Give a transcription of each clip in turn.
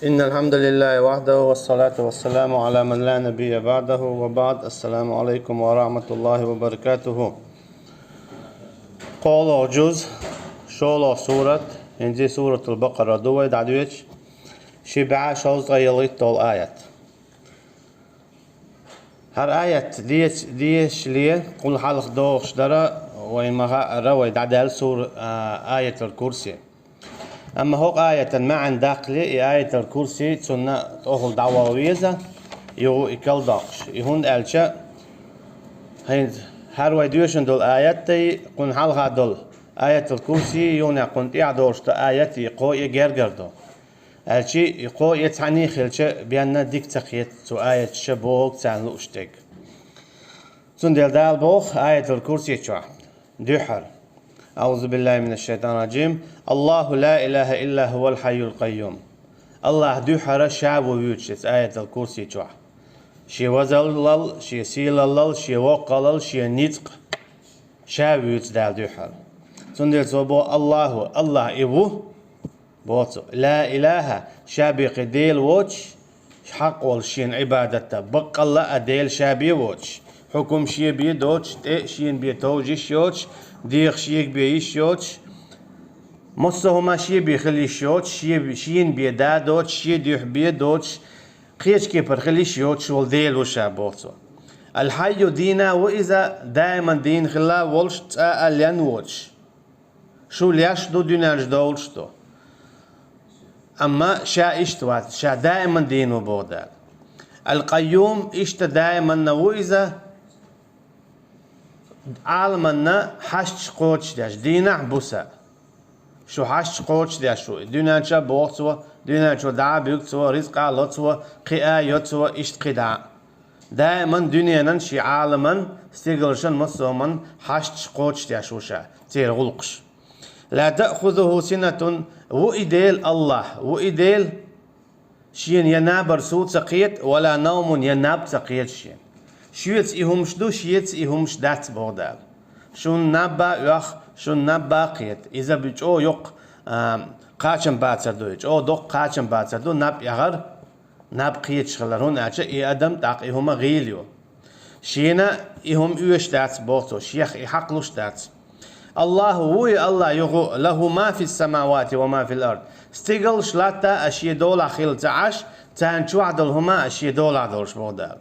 إن الحمد لله وحده والصلاة والسلام على من لا نبي بعده وبعد. السلام عليكم ورحمة الله وبركاته. قول جزء شول سورة إنجي سورة البقرة دوي دعويش شبعة شوز غيلت طول آيات. هر آيات ديش ليه قل حلق دوغش درا وين ما روي دعدال سور آية الكرسي. أما هو آية معا داخلي آية الكرسي تسنى تأخذ دعوة ويزة يو إكل داقش يهون ألشا هين هر ويدوشن دول آياتي قن حلقة دول آية الكرسي يونا قن إعدورش تا آياتي يقو يجرجردو ألشي يقو يتعني خلشا بيانا ديك تقيت تو آية شبوك تعنلو اشتك تندل دال بوخ آية الكرسي تشوح دوحر. أعوذ بالله من الشيطان الرجيم. الله لا إله إلا هو الحي القيوم. الله دوحر شعب ويوتشت آية الكرسي تشوح شي وزلل شي سيلل شي وقلل شي نطق شعب ويوتش دال دوحر تندل صوبو الله إبو بوتو لا إله شابي قديل ووتش حق والشين عبادته بق الله أديل شابي ووتش حكم شي بيدوتش شين بيتوجيش يوتش ديخ شيك بيشيوتش مصهما شي بيخليشيوتش شين بيدادوتش شي ديح بيدوتش قيش كيبر خليشيوتش والديل وشابوتو الحي دينا وإذا دائما دين خلا ولش تسأل ينوتش شو ليش دو دينارج دولشتو أما شا اشتوات شا دائما دينو بودال القيوم اشت دائما وإذا عالمنا حشت قوتش داش دينا بوسا شو حشت قوتش داش شو دينا شا بوقتوا دينا شو دعا بيقتوا رزق علتوا قيا يتوا اشت قدع دائما دنيا ننشي عالما استيقلشن مصومن حشت قوتش داش وشا تير غلقش لا تأخذه سنة وإديل الله وإديل شين ينابر سوت سقيت ولا نوم يناب سقيت شين شيت إهمش دو شيت إهمش دات بودال شون نبا يخ شون نبا قيت إذا بيجو يق قاچن باتر دويج أو دق قاچن باتر دو نب يغر نب قيت شغلرون أجا إي أدم تاق إهما غيليو شينا إهم يوش دات بوتو شيخ إحقلوش دات الله هو الله يغو له ما في السماوات وما في الأرض استيقل شلاتا أشي دولا خيل تعاش تانشو عدلهما أشي دولا عدلش بودال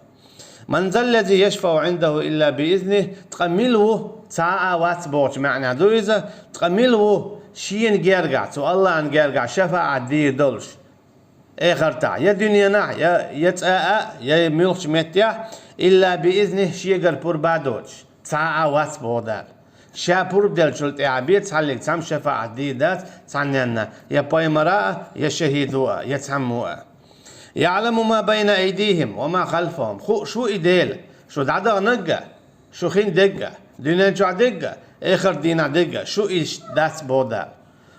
من ذا الذي يشفع عنده إلا بإذنه تقمله ساعة واتبوش معنى دويزة تقمله شين جيرجع تو الله أن جيرجع شفاعة دي دولش آخر تاع يا دنيا نع يا يتأ يا ملخش متيا إلا بإذنه شيجر بور بعدوش ساعة واتبودال شابور بدل شلت عبيد تعلق تام شفاعة دي دات تعنينا يا باي مراء يا شهيدوا يا تحموا يعلم ما بين أيديهم وما خلفهم شو إديل شو دعدا نجا شو خين دقة دينا جع دقة آخر دينا دقة شو إيش دات بودا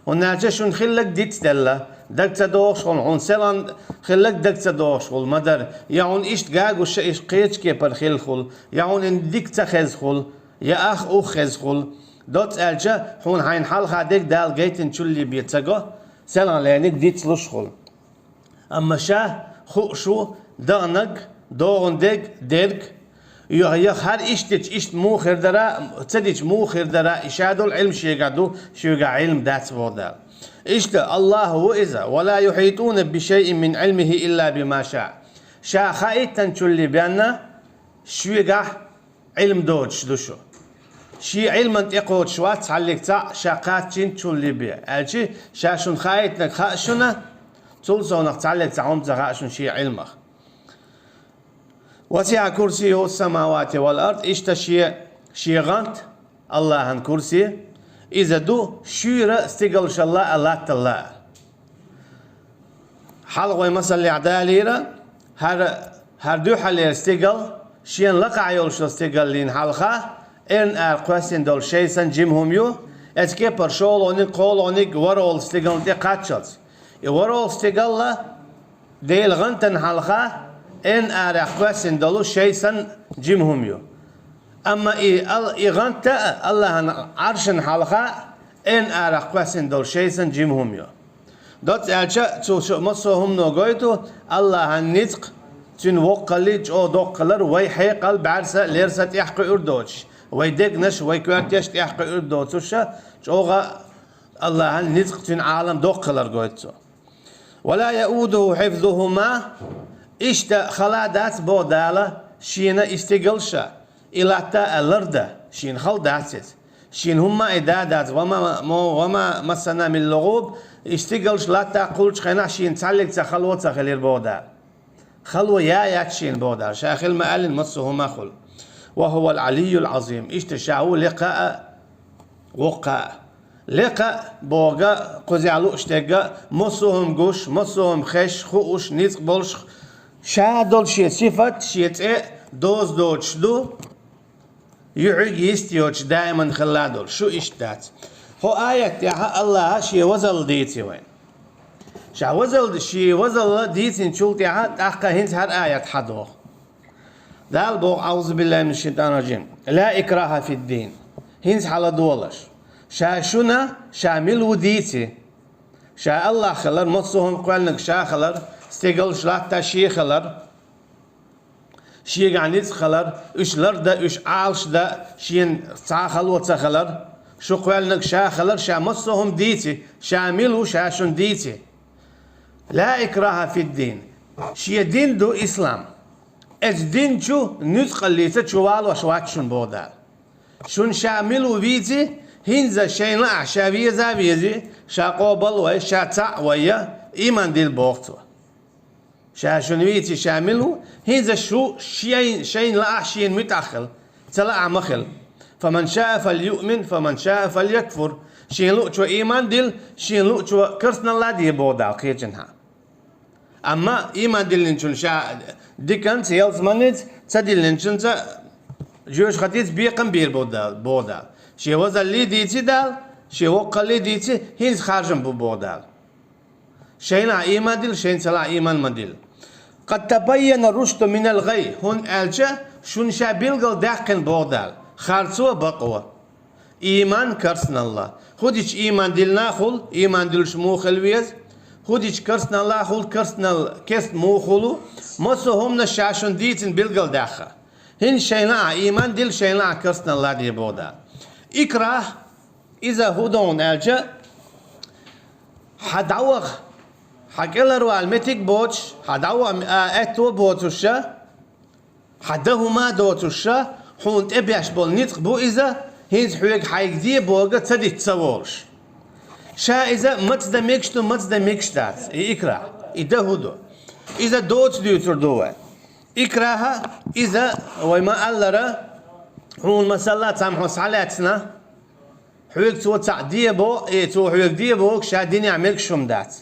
وناجا شو نخلك ديت دلا دقت دوش هون سلان خلك دقت دوش هول مدر يعون إيش جاج وش إيش قيتش كبر خيل خل يعون إن ديك تخز خل يا أخ أو خز خل دوت ألجا هون هين حال خادك دال جيتن شلي بيتسجو سلان لانك ديت لش خل أما شاه خو دانق دون ديرك يخ هر إشت مو خير درا تصدق مو خير درا إشادو العلم شيقادو شيقا علم دات بودال إشت الله هو إذا ولا يحيطون بشيء من علمه إلا بما شاء شا خايتن شلي بيانا شيقا علم دوج دوشو شي علم تقود شوات عليك تا شاقاتين شلي بيا ألشي شاشون خايتنك خاشونا تلزونك تعلق تعوم تغاشون شي علمك وسع كرسيه السماوات والأرض إشتا شي غنت الله عن كرسي إذا دو شيرة استقلش الله تلا حلقة مثلا عداليرة هر دو حلير استقل شين لقع يولش استقل لين حلقة إن قوسين دول شيسان جيمهم يو اتكي برشول ونك قول ونك ورول استقل دي قاتشلت يورول استقل ديل غنتن حلقة إن أرخوسن دلو شيسن جيمهم يو أما إغنت الله عرشن حلقة إن أرخوسن دل شيسن جيمهم يو دوت ألشة تو شو مصهم نوجيتو الله النزق تن وقلج أو دقلر ويحي قلب عرسة ليرسة يحقق أردوش ويدقنش ويكوارتيش يحقق أردوش شوغا الله النزق تن عالم دقلر جويتو ولا يؤوده حفظهما إشتا خلادات بودالة شينا استقلشا إلى تا الأرض شين خلداتت شين هما إدادات وما مسنا من اللغوب استقلش لا تقولش خنا شين تعلق تخلوة تخلير بودال خلوة يا شين بودال شاخل ما قال مصهما خل وهو العلي العظيم اشتشاو لقاء وقاء لقاء بوغا قزعلو اشتقا مصهم قوش مصهم خش خوش نيزق بولش شادول شي صفت شي دوز دوش دو يعيق يستيوش دائما خلادول شو اشتات هو آية يا الله شي وزل ديتي وين شا وزل شي وزل ديتي نشولت يا تحقا هنت هر آية حدوخ دال بوغ أعوذ بالله من الشيطان الرجيم لا إكراه في الدين هنت على دولش شا شنا شامل وديتي شا الله خلر مصهم قولنك شا خلر استيقل شلاتا شي خلر شي عنيت خلر اش لردا اش عالش دا شين صا خلوة خلر شو قولنك شا خلر شا مصهم ديتي شامل شا شن ديتي لا إكراه في الدين شي دين دو إسلام از دين شو نتقل ليتا شوال وشواتشن بودال شون شامل وبيتي هنزا شين لا شابيه زابيزي شا قوبل وي شا تع ويا إيمان ديل بوقتو شا شنويتي شامله هنزا شو شين لا شين متأخل تلا مخل فمن شاء فليؤمن فمن شاء فليكفر شين لو شو إيمان ديل شين لو شو كرسنا الله دي بودال قيجنها أما إيمان ديل نشون شا ديكن سيلز منت تديل نشون جوش خطيت بيقم بير بودال شي وزل لي ديتي دال شي وقل لي ديتي هنز خارجن بودال شين إيمان ديل شين سلا إيمان مديل قد تبين الرشد من الغي هون ألجا شون شا بيلغل داقن بودال خارسوا بقوة إيمان كرسنا الله خودش إيمان ديل ناخل إيمان ديل شمو خلويز خودش كرسنا الله خل كرسنا كست مو خلو مصو هم نشاشون ديتن بيلغل داخل هن شينا إيمان ديل شينا كرسنا الله دي بودال إكراه إذا هدون ألجا حدوخ حكيلر والمتك بوتش حدوا أتو بوتشا حدهما دوتشا حون تبيش بول نطق بو إذا هيز حويك حيك دي بوغا تدي تصورش شا إذا متدا ميكشتو متدا ميكشتات إكراه إذا هدو إذا دوت ديوتر دوه إكراها إذا وما ألرا حون مسلا تسامحو صلاتنا حويك تو تعديه بو تو حويك دي بوك شا ديني عملك شمدات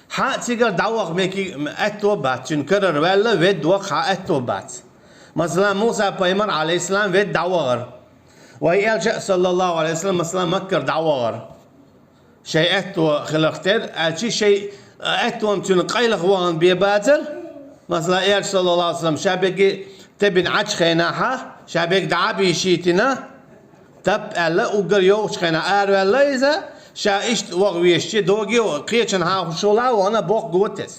حق تيجر دعوق ميكي أتو بات تنكرر ولا ود وق حق أتو بات مثلا موسى بيمر عليه السلام ود دعوغر وهي ألجأ صلى الله عليه وسلم مثلا مكر دعوغر شيء أتو خلقتر ألشي شيء أتو متن قيل خوان بيباتر مثلا صلى الله عليه وسلم شابك تبن عش خيناها شابك دعابي شيتنا تب ألا وقر يوش خينا ولا إذا شا إشت وغويشتي دوغي وقيتشن ها شولا وانا بوق قوتس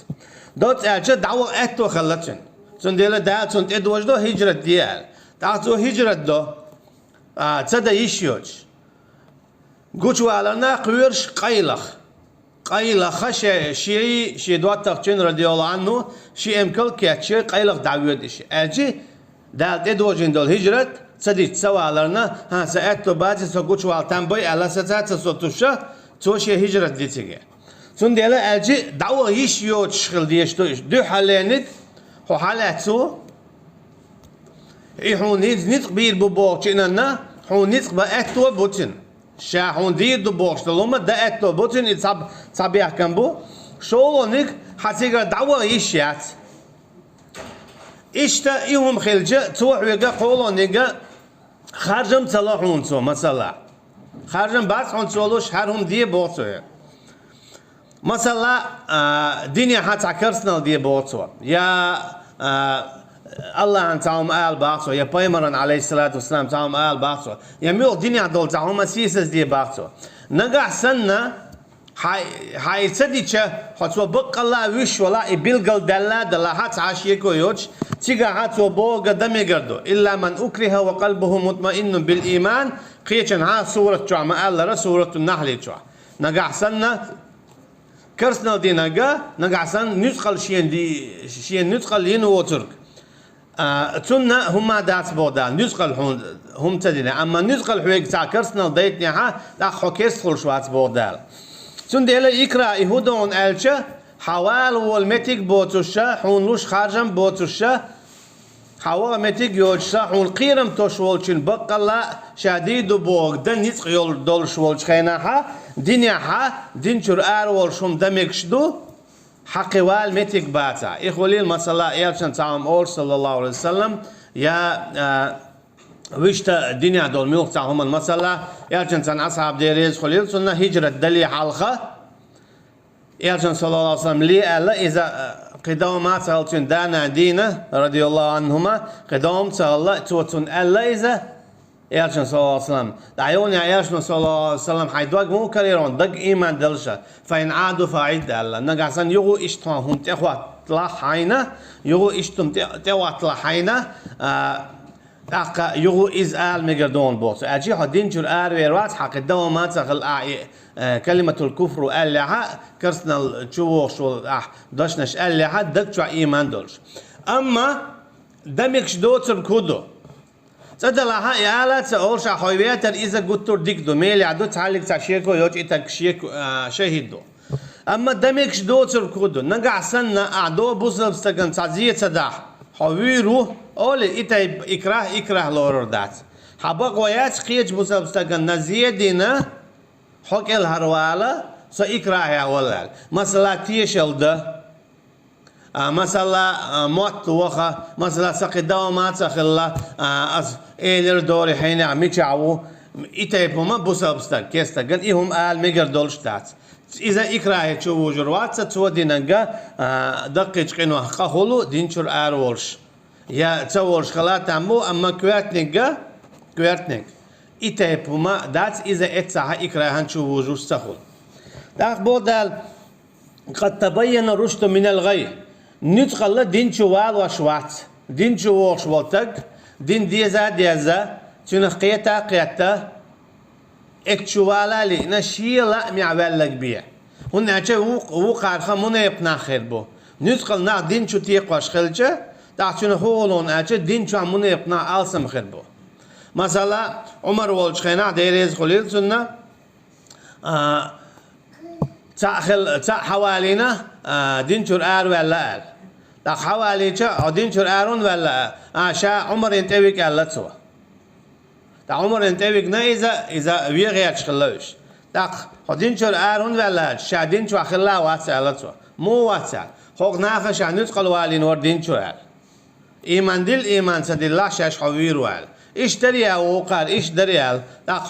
دوت ألشا دعوة أتو خلتشن سنديلا دا سند إدوج دو هجرة ديال تعطو هجرة دو تسدا يشيوش قوتشو على قويرش قيلخ شي دوات تغتين رضي الله عنه شي امكل كياتشي قيلخ دعويدش أجي دا إدوجين دول هجرة تسدي تسوى على ها سأتو باتي سو قوتشو على تنبوي على ستات سوتوشا توشي هجرة ديتيجي سنديلا أجي دعوة يشيوش خل ديشتوش دو حالينك هو حالاتو يحون نيت بير بوبوك إننا حون نيت بأتو بوتين شا حون دير دو بوش تلوما دا أتو بوتين يتصاب يحكم بو شولونك حتيجا دعوة يشيات إشتا إيهم خلجة توح ويقا قولونيقا خارجم تلاحون تو مثلا خارجم بعد حون تولوش هرهم دي بوتو مثلا دنيا حتى كرسنا دي بوتو يا الله عن تعوم آل باقصو يا بيمرن عليه الصلاة والسلام تعوم آل باقصو يا ميو دنيا دول تعوم سيسس دي باقصو نقع سنة هاي صديقة حتى بق الله وش ولا يبلغ دللا دللا حتى عاشيكو يوش تيجا حتى بوق دمي قردو إلا من أكره وقلبه مطمئن بالإيمان قيتشن ها سورة جوا ما الله سورة النحل جوا نجحسنا كرسنا دي نجحسن نسخل شين نسخل ينو ترك تنا هم دات بودال نسخل هم تدينا أما نسخل حويك تاع كرسنا ديتني ها لا حكيس خل شوات بودال تون ديلا يكرا يهودون ألشة حوال والمتيك بوتوشة حونلوش خارجم بوتوشة حوال متيك يوشة حون قيرم توشولشين بقلا شديد بوغ دن يسق يول دولش ولش خيناها دنياها دينشور أرول شوم دمكشدو حقوال متيك باتا إخوالي المسألة يالشان تعام أول صلى الله عليه وسلم يا ويشتا الدنيا دول ميوق تعهم المسألة يالشان تان أصحاب ديريز خليل سنة هجرة دلي حلقة يالشان صلى الله عليه وسلم لي ألا إذا قدوم تغلتون دانا دينا رضي الله عنهما قدوم تغلتون ألا إذا يالشان صلى الله عليه وسلم دعيوني يالشان صلى الله عليه وسلم حيدوك مو كريرون دق إيمان دلشة فإن عادوا فعيد ألا نقعسان يغو إشتوان هم تخوات لحينا يغو إشتم تخوات لحينا أقا يغو إزال مقردون بوت أجي حدين جر ويروات حق الدوامات تغل كلمة الكفر ألها كرسنا الجوش داشنش ألها دكتوا إيمان دولش أما دمكش دوتر كودو تدلها يالا تقولش حويبياتر إذا قلتور ديك دو ميلي عدو تعالك تعشيكو يوج إتاك شهيدو أما دمكش دوتر كودو نقع سنة أعدو بوصل بستقن تعزية تداح حويرو أولي إتا إكراه لورور دات حبق ويات قيج بوصل بستقن نزيه دينا حق الهروالا سو إكراه يا ولال مثلا تيشل ده مثلا موت وخا مثلا سقي دوامات سخلا إيلر دوري حين عميشعو إتايبو ما بوسابستك كيستقن إيهم آل ميجر دولشتات إذا إكراه تشوفوا جروات تسوى دينجا دقيق قنوة قهولو دينشور آرولش يا تسولش خلات عمو أما كويرتنيك إتايبو ما دات إذا إتساها إكراهن تشوفوا جروس تخول داخ بودال قد تبين الرشد من الغي ندخل دين شوال وشوات دين شوال شوالتك دين ديزا تنقيتا اكتشوالا لي نشيلا معوالك بيه هنا جا وقارخا منا يبنا خير بو ندخل نا دين شو تيقواش خلجة تاعتنا هولون اجا دين شو منا يبنا آلسم خير بو مثلا عمر والش خينا ديريز خليل سنة تا حوالينا دينشور ولا آل تا حوالي تا دينشور ولا شا عمر ينتبك على تسوى تا عمر ينتبك نا إذا ويغيرش خلاوش تا دينشور ولا شا دينشور خلا واتس على تسوى مو واتس خوك ناخش عن ندخل والين ور دينشور إيمان دل إيمان سدل الله شاش حوير وال إيش دريا وقال إيش دريا لا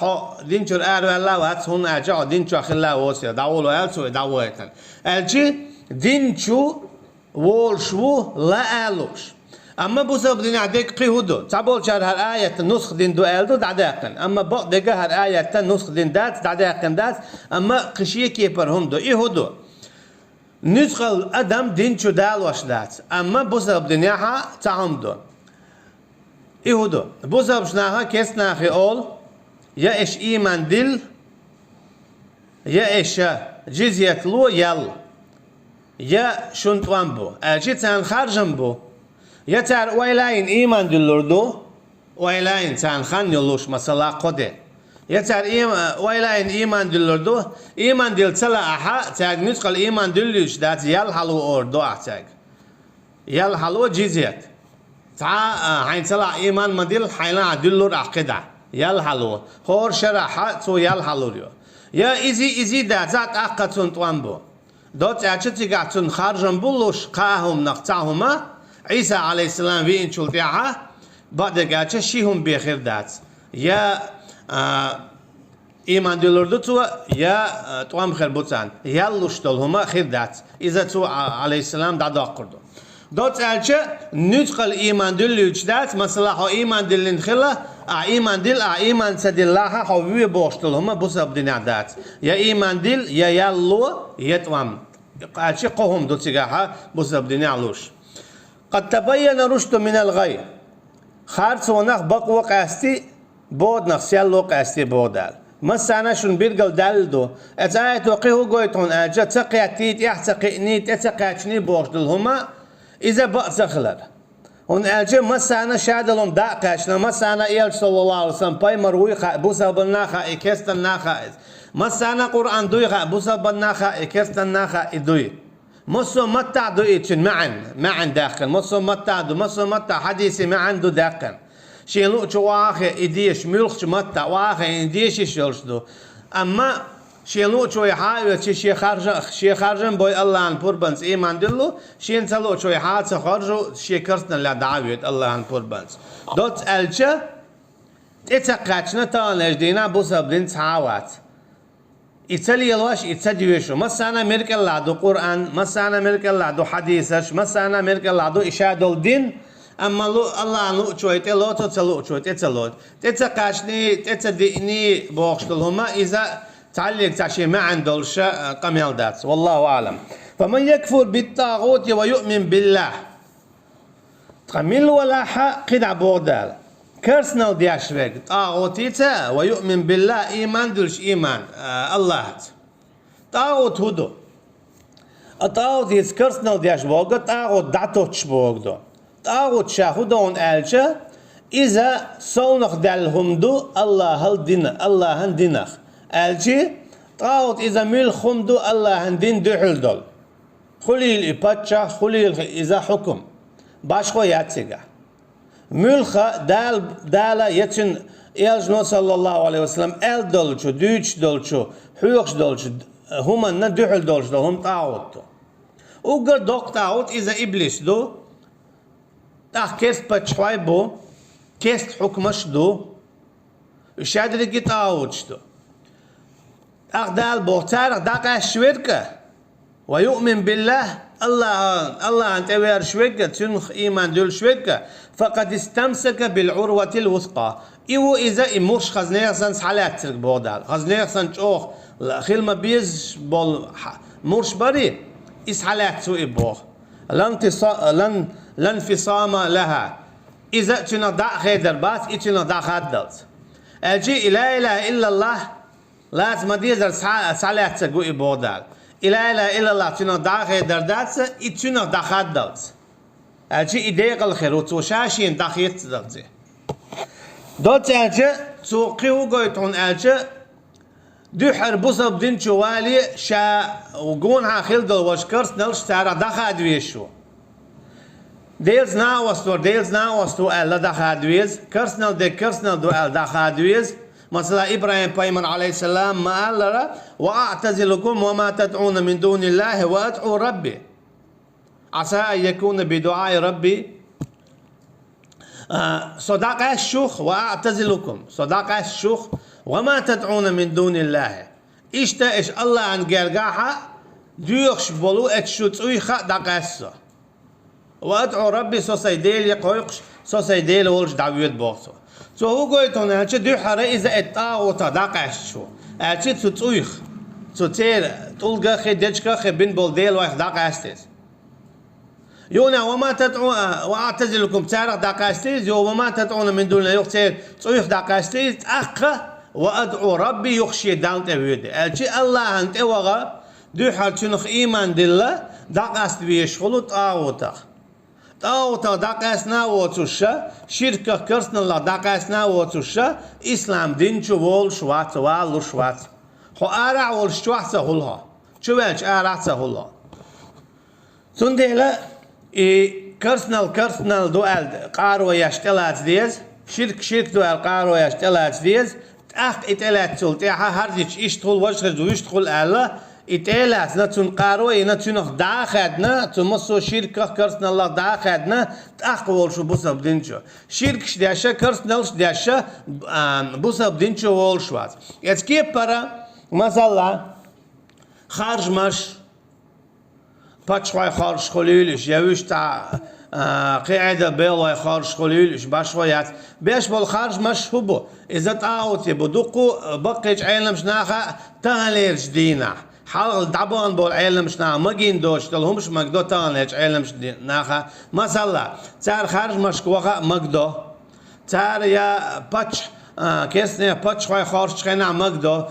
دينشور ولا واتس هون أجا دينشور خلا واتس داولو ألسو داويتن ألشي دينشو والشو لا ألوش أما بوسب دين عديك قيهودو تعبول شهر هالآية نسخ دين دو ألدو دعداقن أما بعد دقة هالآية نسخ دين دات دعداقن دات أما قشية كيبرهم دو إيهودو نسخ الأدم دينشو دالوش دات أما بوسب دينها تعمدو إيهودو بوسب شناها كيس ناخي أول يا إيش إيمان دل يا إيش جزية لو يل يا شنطوان بو أجي تان خارجن بو يا تار ويلاين إيمان دلوردو ويلاين تان خان يلوش مثلا قدر يا تار ويلاين إيمان دلوردو إيمان دل تلا أحا تاج نسقل إيمان دلوش دات يل حلو أوردو أحتاج يل حلو جزية تا حين تلا إيمان مدل حيلا دلور عقدة يل حلو خور شرحة تو يل حلو يا إزي دات أقا شنطوان بو دوت أشتي قاعدون خارجن بولوش قاهم نقطعهما عيسى عليه السلام وين شلتيها بعد قاعد شيهم بخير دات يا إيمان دلوردو تو يا توام خير بوتان يالوش دلهما خير دات إذا تو عليه السلام دعا قردو دوت أشتي ندخل إيمان دلوش دات مثلا هو إيمان دلين خلا iman dil iman sedillaha havi boştuluma bu sabdina dat ya iman dil ya yallu yetvam قالشي قهم دو تيجاها bu sabdina aluş قد تبين رشد من الغي خارج ونخ بقوا قاستي بود نخسيالو قاستي بودال مثلا شون بيرجل دالدو اتايت وقيه قويتون اجا تقيتيت يحتقينيت اتقيتني بوشدلهما اذا بأسخلر هون اجا مثلا شادلهم داقاشنا مثلا ايل صلى الله عليه وسلم باي مروي بوسا بالناخا اكستن ناخا مثلا قرآن دوي بوسا بالناخا اكستن ناخا دوي مصو متع دو ايتشن معا داخل مصو متع دو مصو متع حديثي معا دو داخل شيلو شو واخي إديش ملخ متى واخي إديش يشلش دو أما شيلو شو يحاول شي خارجن بوي الله عن بوربنس إيمان دلو شي نسلو شو يحاول خارجو شي كرسنا لا دعوة الله عن بوربنس دوت ألشة إتقاتشنا تانج دينا بوسابدين تعاوات إتسلي الواش إتسديوشو مثلا ملك الله دو قرآن مثلا ملك الله دو حديثش مثلا ملك الله دو إشاد الدين أما الله نو شوي تلو تلو شوي تلو تتقاشني تتديني بوخشتلهما إذا تعلق تشي ما عندولش قميل دات والله أعلم فمن يكفر بالطاغوت ويؤمن بالله قميل ولا حق قدع بودال كرسنا دياشوك طاغوتيتا ويؤمن بالله إيمان دولش إيمان الله طاغوت هدو الطاغوت يسكرسنا دياشوك طاغوت دعتوش بوغدو طاغوت شاهدون ألشا إذا صونخ دالهم دو الله هندينخ ألشي طاغوت إذا ملخم دو الله هندين دحل دول خليل إباتشا خليل إذا حكم باشخو ياتسيغا ملخا دالا يتشن إلجنو صلى الله عليه وسلم أل دولشو دوش دولشو حيوخش دولشو هما ندحل دولشو هم طاغوت وقر دوق طاغوت إذا إبليس دو كيست بتشوي بو كيست حكمش دو شادر قطاوتش دو دال بوتار داقا الشركة ويؤمن بالله الله أنت وير شركة تنخ إيمان دول شركة فقد استمسك بالعروة الوثقى إيو إذا إموش خزنيخسن سحالات ترك بودال خزنيخسن تشوخ خيل ما بيز بول مرش بري إسحالات سوء بوخ لن انفصام لها إذا تنا دع خيدر باس إتنا دع خدلت أجي لا إله إلا الله لازم ديزر سالات تقوي بودال لا إله إلا الله تنا دع خيدر دات إتنا دع خدلت أجي إديق الخير وتوشاشين دخيت دلتي دوت أجي توقيو قويتون أجي دحر بصب دين شوالي شا وقونها خلدل وشكرس نلش تارا دخا دويشو Deels na was to Allah da hadwiz kersnel do al da hadwiz مثلا إبراهيم بايمن عليه السلام ما قال لنا وأعتزلكم وما تدعون من دون الله وأدعو ربي عسى أن يكون بدعاء ربي صدق الشيخ وأعتزلكم صدق الشيخ وما تدعون من دون الله إيش الله عن جرجاها ديوخش بلو اتشوت ويخا دقاسة وأدعو ربي سوسيديل يقويقش سوسيديل ولش دعويت بوقته سو هو قويتون هالشي دو حرا إذا الطاغوت دقاشو هالشي تتويخ تتير تلقى خي دجكا خي بين بولديل وايخ دقاستيز يونا وما تدعون وأعتزلكم تارق دقاستيز يو وما تدعون من دون الله يختير تويخ دقاستيز أخ وأدعو ربي يخشي دان تبيدي هالشي الله أنت وغا دو حر تنخ إيمان دلله دقاست بيشغلو طاغوتا طاغوتا دقاسنا وتوشا شركة كرسنا الله دقاسنا وتوشا إسلام دين شو وول شوات والو شوات خو أرع وول شوات سهولها شو بيش أرع سهولها سنديلا كرسنال دوال قارو يشتلات ديز شرك دوال قارو يشتلات ديز أخ إتلات سلطيحة هرجيش إشتغل وشغل ويشتغل ألا إتلات نتون قارو نتون داخدنا تمسو شركة كرسنا الله داخدنا تأقوال شو بوسا بدينشو شرك شداشا كرسنال شداشا بوسا بدينشو وول شوات يتكي برا مثلا خارج مش باتشوي خارج خليلش يوش تاع قاعدة بيلا خارج خليل إيش بشويات بيش بالخارج مش هو إذا تعاوت بدقو بقيج عالم شناخة تهليرج دينا حال دعبان بول عالم شنا مجين دوش تلهمش مقدو تهليرج عالم شناخة مثلا تار خارج مش كوخة مقدو تار يا باتش كيسني باتش خوي خارج خنا مقدو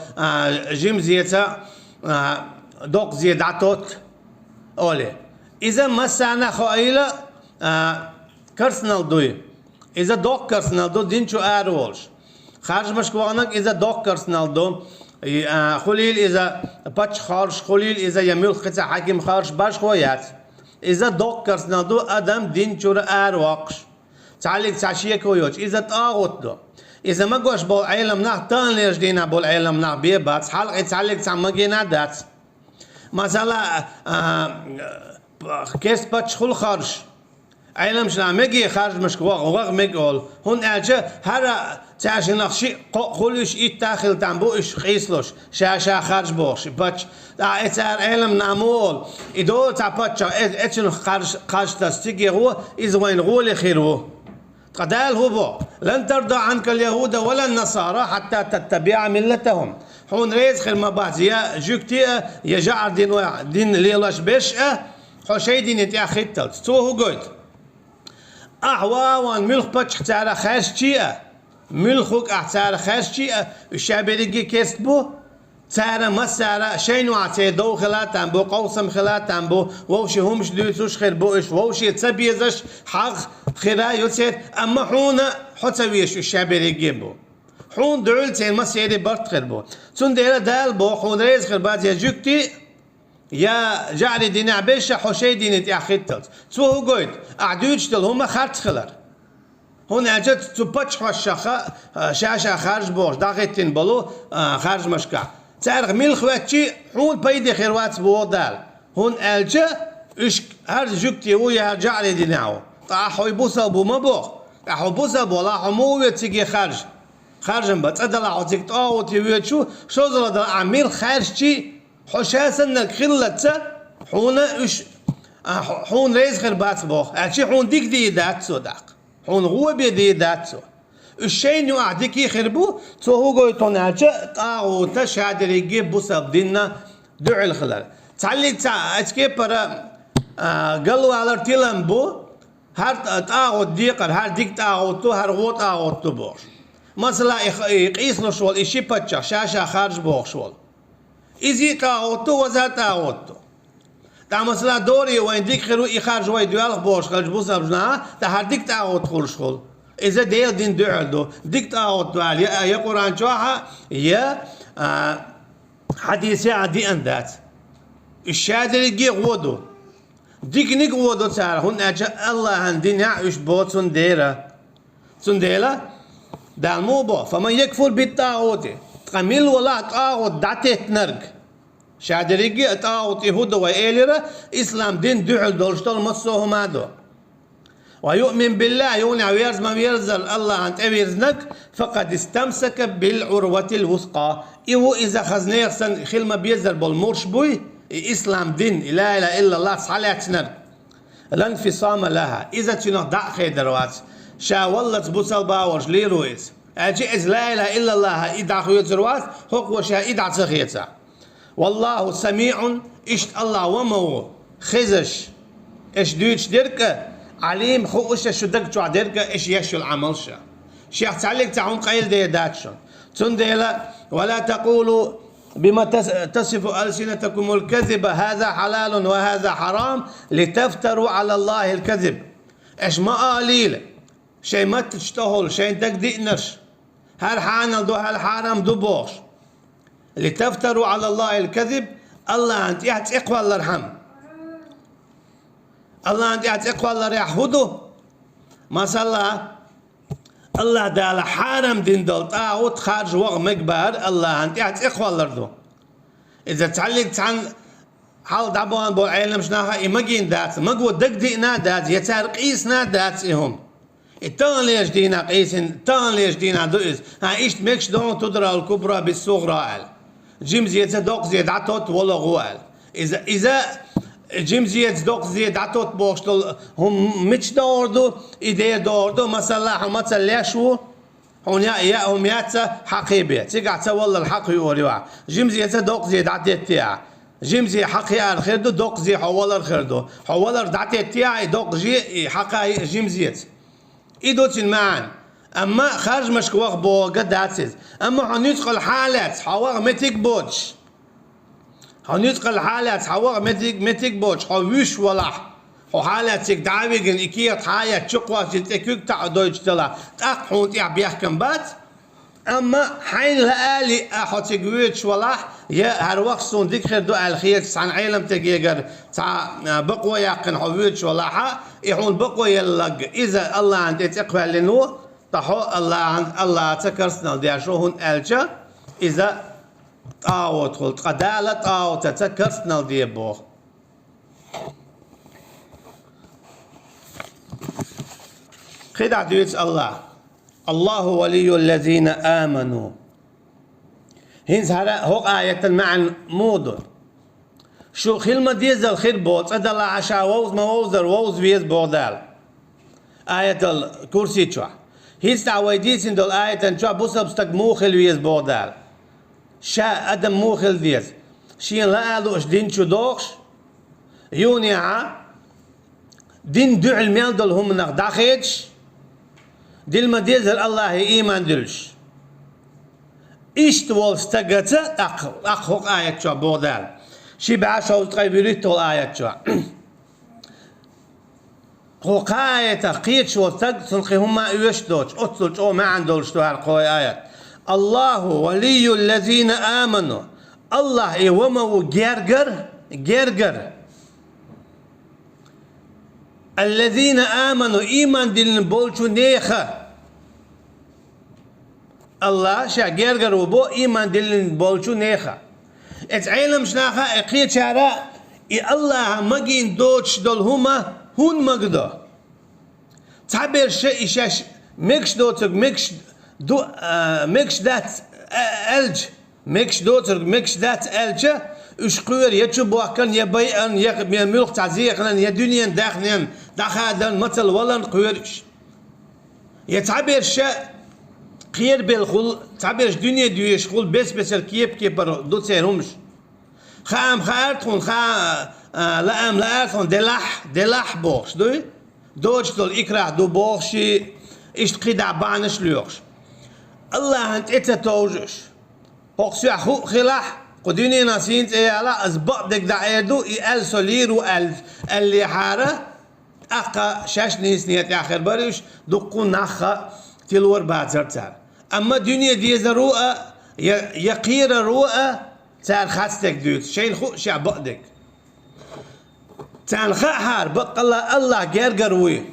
جيم زيتا دوق زيداتوت أولي إذا مسانا خويلة كرسنال دوي إذا دوق كرسنال دو دين شو أرولش خارج مش كوانك إذا دوق كرسنال دو خليل إذا باتش خارج خليل إذا يميل خطة حكيم خارج باش خويات إذا دوق كرسنال دو أدم دين شو أرواقش تعليق تعشية كويوش إذا تاغوت دو إذا ما قوش بول عالم نح تان ليش دينا بول عالم نح بيبات حلقة تعليق تعمقينا دات مثلا كيس باتش خل خارج عالم شنا مجي خارج مش وغ مجول هون أجا هرا تعش نخشي خلوش يتداخل تنبو إيش قيسلوش شاشة خارج بوش باتش إتار عالم نامول إدول تا باتش إتشن خارج تستيجي هو إذا وين غولي خيره قدال هو بو لن ترضى عنك اليهود ولا النصارى حتى تتبع ملتهم هون ريز خير ما بعد يا جوكتي يا جعر دين ليلاش بيش حشي دين يتيا خيتل تو هو قلت أحوان ملخ باتش تعالى خاش تيا ملخك أحتار خاش تيا الشابريجي كيسبو تعالى مسارة شينو عتي دو خلاتان بو قوسم خلاتان بو ووشي همش دوتوش خير بوش ووشي تسبيزش حق خيرا يوتير أما حونا حتويش الشابريجي بو حون دعولتين مسيري برت خير بو تون ديرا دال بو حون ريز خير بعد يا جوكتي يا جعلي دين عبيشة حشي دين تأخذت سو هو قلت أعدوش تل هما خارج خلر هون أجت تبتش خشخة شاشة خارج بوش داغتين بلو خارج مشكا تعرف ميل خواتشي حون بيدي خيروات بو دال هون ألجا إيش هر جوكتي ويا جعلي ديناو طاحوا يبوسا بو ما بو طاحوا بوسا بو لا حموه تيجي خارج بس أدل عطيك أو تيجي شو زل عميل خارجي حشاسن خلته حونا إيش حون ريز خير بات بوخ أشي حون ديك دي دات سو داق حون هو بيدي دات سو الشيء نوع ديك يخربو تو هو قوي توناجا تاو تشادر يجيب بوسب دينا دع الخلال تعلق تا أشكي برا قالوا على تيلم بو هر تاو ديقر هر ديك تاو تو هر غوت تاو تو بوش مثلا يقيس له شغل إشي بتشا شاشة خارج بوخ شغل إزي تاغوتو وزا تاغوتو تا مثلا دوري وين ديك خيرو إخارج وين دوالخ بوش خلج بوسا بجناها تا هر ديك تاغوت خول شغل إذا ديل دين دوالدو ديك تاغوت دوال يا قرآن شوحا يا حديثي عدي أندات الشادر يجي غودو ديك نيك غودو تارا هون أجا الله هندين يعيش بوت سنديلا دالمو بو فمن يكفر بالتاغوت تقميل ولا تاغوت دعتت نرق شادريجي تاغوت يهود وإيلرا إسلام دين دعل دولشتول مصوه مادو ويؤمن بالله يوني ويرز ما يرزل الله أنت أبيرزنك فقد استمسك بالعروة الوثقى إيو إذا خزنير سن خلما بيزر بالمرش بوي إسلام دين لا إله إلا الله صحالي نرق لا انفصام لها إذا تنو دع خيدروات شا والله تبوصل باورش ليرويز أجئز لا إله إلا الله إدع خيوت زروات هو شا إدع تخيتا والله سميع إشت الله ومو خزش إش دوش دركة عليم خوش شو دك دركة إش يشو العمل شيخ تعلق تعون قيل دي داتشون تنديلا ولا تقولوا بما تصف ألسنتكم الكذب هذا حلال وهذا حرام لتفتروا على الله الكذب إش ما قليل شيء ما تشتهل شيء تقدئنش هل حانل دو هل حرام دو بوش لتفتروا على الله الكذب الله أنت يحت إقوى الله رحم الله أنت يحت إقوى الله يحودو ما صلى الله دال حرام دين دول طاوت خارج وغ مقبار الله أنت يحت إقوى الله دو إذا تعلقت عن حال دعبوان بو عالم شناها إمجين دات مقوى دقدئنا دات يتارق إيسنا دات إهم التان ليش دينا قيسن تان ليش دينا دوئز ها إيش ميكش دون تدرى الكبرى بالصغرى جيم زيت دوق زيد عطوت ولا غوال إذا جمزيت دوق زيد عطوت بوشتل هم مش دوردو إيديه دوردو مثلا مثلا ليشو هون يا هم ياتسا حقيبة تيجا والله الحق يوريوا جمزيت دوق زيد عطيت تيا جمزي حقي الخيردو دوق زي حول الخيردو حول دعتيت تيا دوق جي حقا جمزيت إيدوت المعان أما خارج مشكوخ بو قد داتسيز أما هنيتق الحالات حواغ متيك بوتش هنيتق الحالات حواغ متيك بوتش حويش ولاح حالاتك دعويقن إكيات حاية تشقوا تتكوك تاع دويتش تلا تأقحون تيع بيحكم بات أما حين لآلي أحوتك ويتش ولاح يا هروخ صون ديك خير دو الخير تسعن عيلم تجيجر تاع بقوة يقن حويتش ولاحا يحون بقوة يلق إذا الله عند تقبل لنو تحو الله تكرسنا دياشوهن ألجا إذا طاوت خلط قدالة طاوت تكرسنا ديبو خدع ديوت الله ولي الذين آمنوا هنز هو آية مع مودر شو خلما ديزل خير بوت أدى الله عشا ووز ما ووزر ووز بيز بودال آية الكرسي تشوى هيس تعويديس دول آية تشوى بوسب ستك موخل بيز بودال شا أدم موخل ديز شين لا أدو إش دين شو دوخش يونيا دين دع الميل دول هم نخداخيتش دل ما ديزر الله إيمان دلش إيش تول ستجتا أخوك آية شو بودال شي بعشرة وتقبلت تول آية شو خوك آية قيت شو تج سنقي هما يوش دوش أطلج أو ما عندولش تو هالقوي آية الله ولي الذين آمنوا الله يومه جرجر الذين آمنوا إيمان دلن بولشو نيخا الله شا جرجر وبو إيمان دلن بولشو نيخا اتعلم شناخا اقيت شارع الله مجين دوتش دول هما هون مقدو تعبير شيء شاش ميكش دوتك ميكش دو ميكش دات ألج ميكش دوتك ميكش دات ألج اشقير يتشبوا كان يبيئن يملك تعزيقنا يا دنيا داخلين داخل مثل ولا نقيرش يتعبير شيء قير بالخل تعبيرش دنيا دويش خل بس الكيب دو تسيرهمش خام خارتون لام لارتون دلح بوخش دوش دول إكراه دو بوخشي اشتقيد بانش ليوخش الله انت توجش هوكسي أخو خلاح قديني ناسين تيالا أزبط دك دعيدو يقال سوليرو اللي حارة أقا شاش نيسنيت آخر بريش دقو نخا تلور باتر تار أما دنيا ديزا روء يقير روء تار خاستك دوت شين خو شع بقدك تان خاحار بق الله جرجروي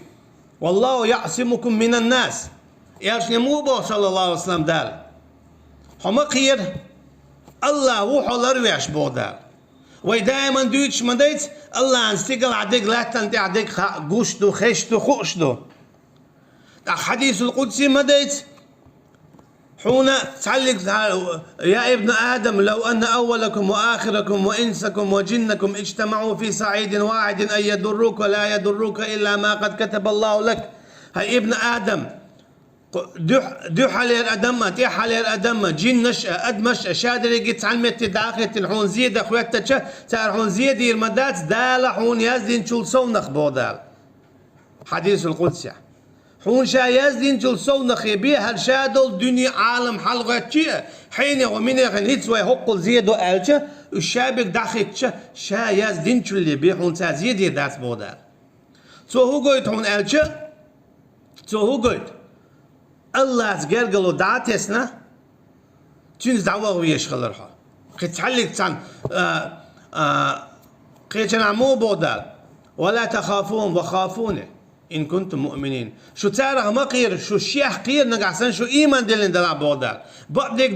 والله يعصمكم من الناس يارش نموبو صلى الله عليه وسلم دال حما قير الله وحو لرويش بودال ودائما دوتش مديت الله انستقل عدك لا تنتي عدك قوشتو خشتو خوشتو حديث القدسي مديت حونا تعلق يا ابن آدم لو أن أولكم وآخركم وإنسكم وجنكم اجتمعوا في صعيد واحد أن يضروك ولا يضروك إلا ما قد كتب الله لك هاي ابن آدم دو حالير أدم تي حالير أدم جنش أدمش شادر يجت علمت داخل تنحون زيد أخواتك تعرفون زيد يرمدات دال حون يزدين شول صونخ بودال حديث القدسي حون شا يزدين شول صونخ يبيه هالشادل الدنيا عالم حلقة حين ومن يغنيت ويحقل زيد وألش الشابك داخل شا يزدين شول يبيه حون تا زيد يدات بودال تو هو قلت حون ألش تو هو قلت الله تقرقلو دعاتسنا تنز دعوة ويش خلرها قد تحلق تان قيت نعمو بودال ولا تخافون وخافوني إن كنتم مؤمنين شو تارغ ما قير شو الشيح قير نقعسن شو إيمان دلين دلع بودال بعدك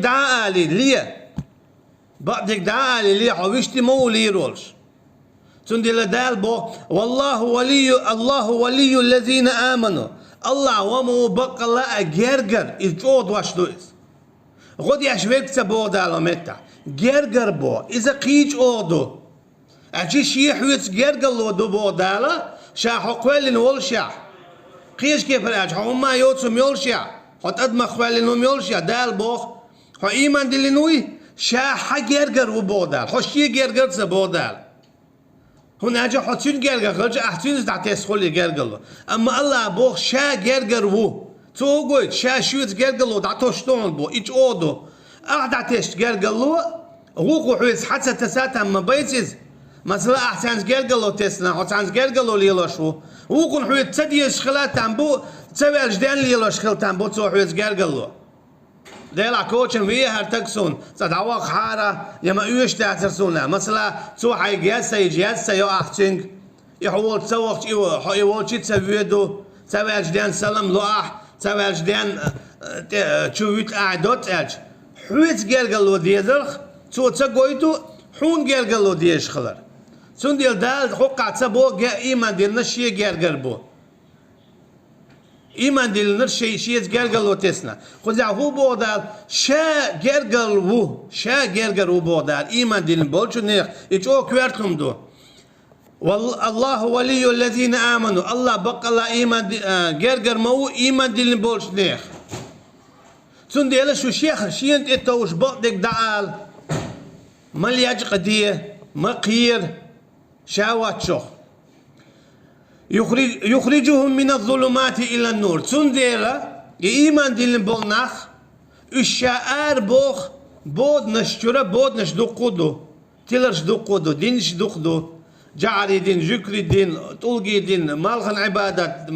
دعاء لي حويشتي مو لي رولش تندي لدال بو والله ولي الذين آمنوا الله ومو بق الله جرجر يجود واش دويس غد يشويك تبو دالو متى جرجر بو إذا قيج أودو أجي شيء حويت جرجل دو بودالا شا حقوال نولشا قيش كيف الأج هم ما يوتسم يولشا حط أدم خوال نوم يولشا دال بوخ هو إيمان دلنوي شا حجرجر وبودال هو شيء جرجر سبودال هنا أجي حطين جرجر خلج أحسين دعتيس خلي جرجل أما الله بوخ شا جرجر وو توقيت شا شويت جرجل دعتوشتون بو إيش أودو أعدعتيش جرجل هو حويس حتى تساتا ما بيتز مثلا أحسن جرجل تسنا أحسن جرجل ليلاشو هو كن حويت تديش خلات تنبو تسوي الجدان ليلاش خل تنبو تو حويت جرجل ديلا كوتشن ويا هرتكسون تدعوق حارة يما يوش تعترسونا مثلا تو حي جاسا يجاسا يو أحسن يحول تسوق يحول شيء تسويدو تسوي الجدان سلام لوح تسوي الجدان تشويت أعدوت أج حويت جرجل ديزرخ تو تسقويتو حون جرجل ديش خلر سون ديال دال حقا تسبو جا إيمان ديالنا شيء جرجر بو إيمان ديالنا شيء جرجر تسنا خذ هو بو دال شا جرجر بو دال إيمان ديالنا بولشو نيخ يجو كوارتهم دو والله ولي الذين آمنوا الله بقى الله إيمان جرجر مو إيمان ديالنا بولش نيخ سون ديال شو شيخ شين إتوش بقدك دعال ملياج قديه مقير شاوات شوخ يخرجهم من الظلمات إلى النور تنديلا إيمان دين بولناخ الشعار بوخ بود نشترى بود نشدقودو تلرش دقودو دينش دقودو جعري دين جكري دين طلقي دين مالخن عبادات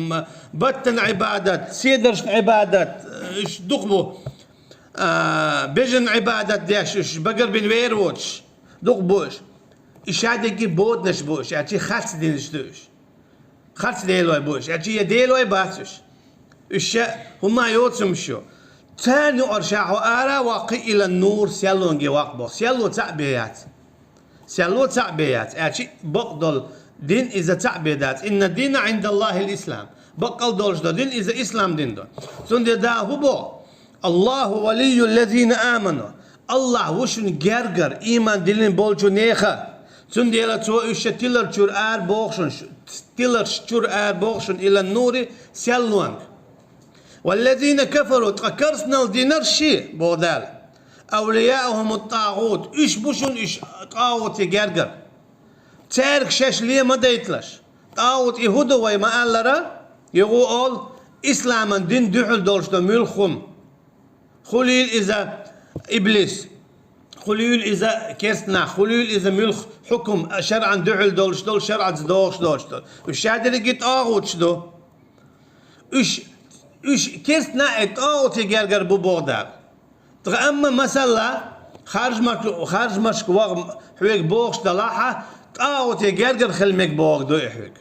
بطن عبادات سيدرش عبادات اش دقبو بيجن عبادات داش بقر بين ويروتش دقبوش إشادة بود نش بوش يعني خاص دينش دوش خاص ديلوي بوش يعني يديلوي باسش الشيء هما يوتسم شو تاني أرشاحو آرا واقي إلى النور سيالونجي واقبو سيالو تعبيات يعني بقدل دين إذا تعبيدات إن الدين عند الله الإسلام بقل دولش دو دين إذا إسلام دين دو سند دا هو الله ولي الذين آمنوا الله وشن جرجر إيمان دلين بولجو نيخا سند يلا تو إيش تيلر شور آر بوخشن تيلر شور آر بوخشن إلى النور سيالوان والذين كفروا تكرسنا الدينار شيء بودال أولياءهم الطاغوت إيش بوشن إيش طاغوت جرجر تارك شاش ليه ما ديتلش طاغوت يهودا وما قال يقول إسلاما دين دحل دولشتا ملخم خليل إذا إبليس خليل إذا كيسنا خليل إذا ملخ حكم شرعا دحل دولش دول شرعا دولش وشادر جيت آغوت شدو إيش كيسنا إتاغوت يجرجر ببغداد أما مثلا خارج مشك وغم حويك بوغش دلاحة آغوت يجرجر خلمك بوغ دو إحويك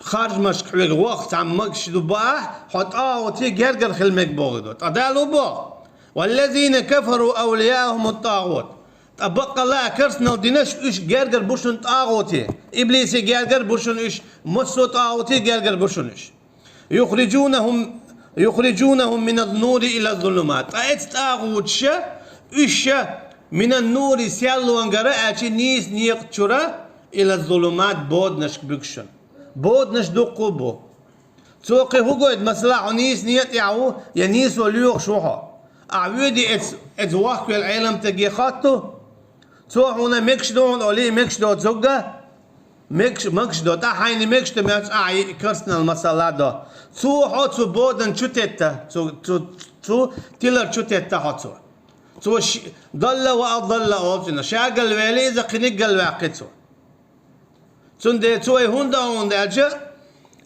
خارج مشك حويك وقت عمك شدو باه حط آغوت يجرجر خلمك بوغ دو تدالو بوغ والذين كفروا أولياءهم الطاغوت تبقى الله كرسنا وديناش إيش جرجر بوشن طاغوتي إبليس جرجر بوشن إيش مسو طاغوتي جرجر بوشن إيش يخرجونهم من النور إلى الظلمات أيت طاغوت شا إيش من النور سيالو أنجرا أشي نيس نيقتشرا إلى الظلمات بود نشك بكشن بود نش دقو بو توقي هو قد مثلا نيس نيت يعو ينيس وليوق شوها أعودي إت واقع العالم تجي خاطو تو هنا مكشدون أولي مكشدو زوجة مكشدو تا حيني مكشدو مات أعي كرسنا المسألة ده تو حطو بودن شتتا تو تيلر شتتا حطو تو ضل وأضل أوتنا شاقل ويلي إذا قنقل واقتو تندي توي هوندا ألجا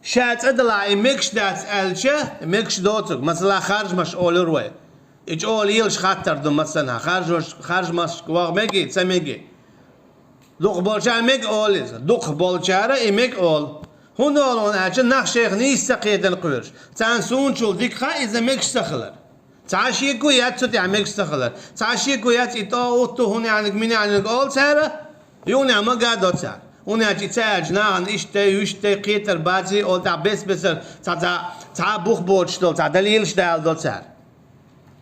شات أدلع مكشدات ألجا مكشدوتك مثلا خارج مش أول روي إيش أول يلش خاطر دم مثلا خارج مش كواغ ميجي تسميجي دوق بالشار ميج أوليز دوق بالشار إيميج أول هون أجا نخشيخ نيستقيد القرش تانسون شول ديك خا إذا ميج سخلر تعاشيكو يات تدي عميج سخلر تعاشيكو يات إطاوتو هون يعني من يعني الأول سارة يوني ما قاعد تسار هون أجي تاج نان إشتى قيتر بازي أو تا بس تا بوخ بولش دول تا دليلش دال دول سار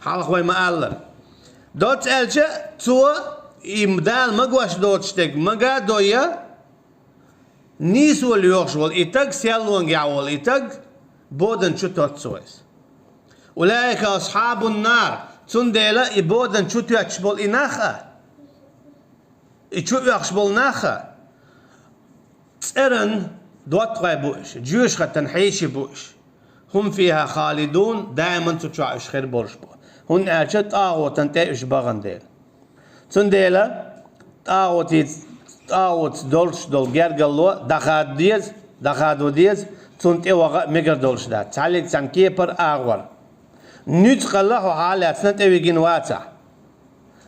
حال خوي ما قال دوت ألجا تو إمدال مقواش دوتشتك مقا دويا نيس واليوخش والإتق سيالون يعول إتق بودن شو توتسويس أولئك أصحاب النار تنديلا إبودن شو تياتشبول إناخا إتشو يخشبول ناخا تسرن دوت غيبوش جيوش ختن حيشي بوش هم فيها خالدون دائما تتشعش خير برشبو هن أشت آغوت تنتيش باغنديل تنديلا آغوت دولش دول جرجلو دخادو ديز تنتي وغا ميجر دولش دا تعليق تنكيبر آغور نتقل له حالات نتوي جنواتا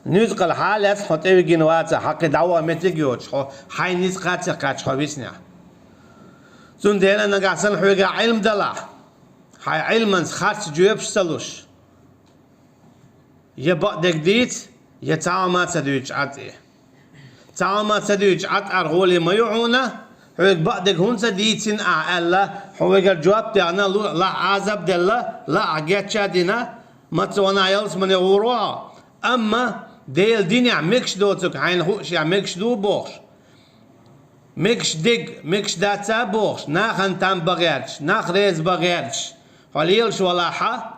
نتقل حالات حتوي جنواتا حق دعوة متجيوش حي نتقاتي قاتش حبيسنا تنديلا نقاسن حويقا علم دلا حي علما خارج جوابش سلوش يبقى ديت يتعامل تدويج عطيه تعامل تدويج عط أرغولي ما يعونه حويق بعدك هون سديتين أعلا حويق الجواب تاعنا لا عذاب دلا لا عجات شادنا ما توانا يلس من يوروها أما ديل دين يعمكش دوتك عين هوش يعمكش دو بوش مكش دق مكش داتا بوش ناخن تام بغيرش ناخ ريز بغيرش حليلش ولا حا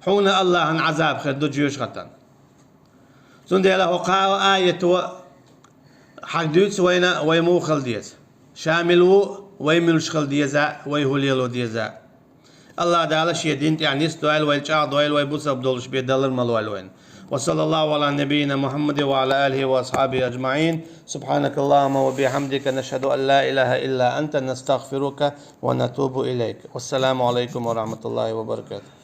حون الله عن عذاب خير دو جيوش غتن سندي له قاو آية حق دوتس وينا ويمو خلديت شاملو ويملش خلديزا ويهوليلو ديزا الله دالا شيدين يعني استوال ويلشا دويل ويبوس بدولش بيدلر مالوالوين وصلى الله على نبينا محمد وعلى آله وأصحابه أجمعين سبحانك اللهم وبحمدك نشهد أن لا إله إلا أنت نستغفرك ونتوب إليك والسلام عليكم ورحمة الله وبركاته.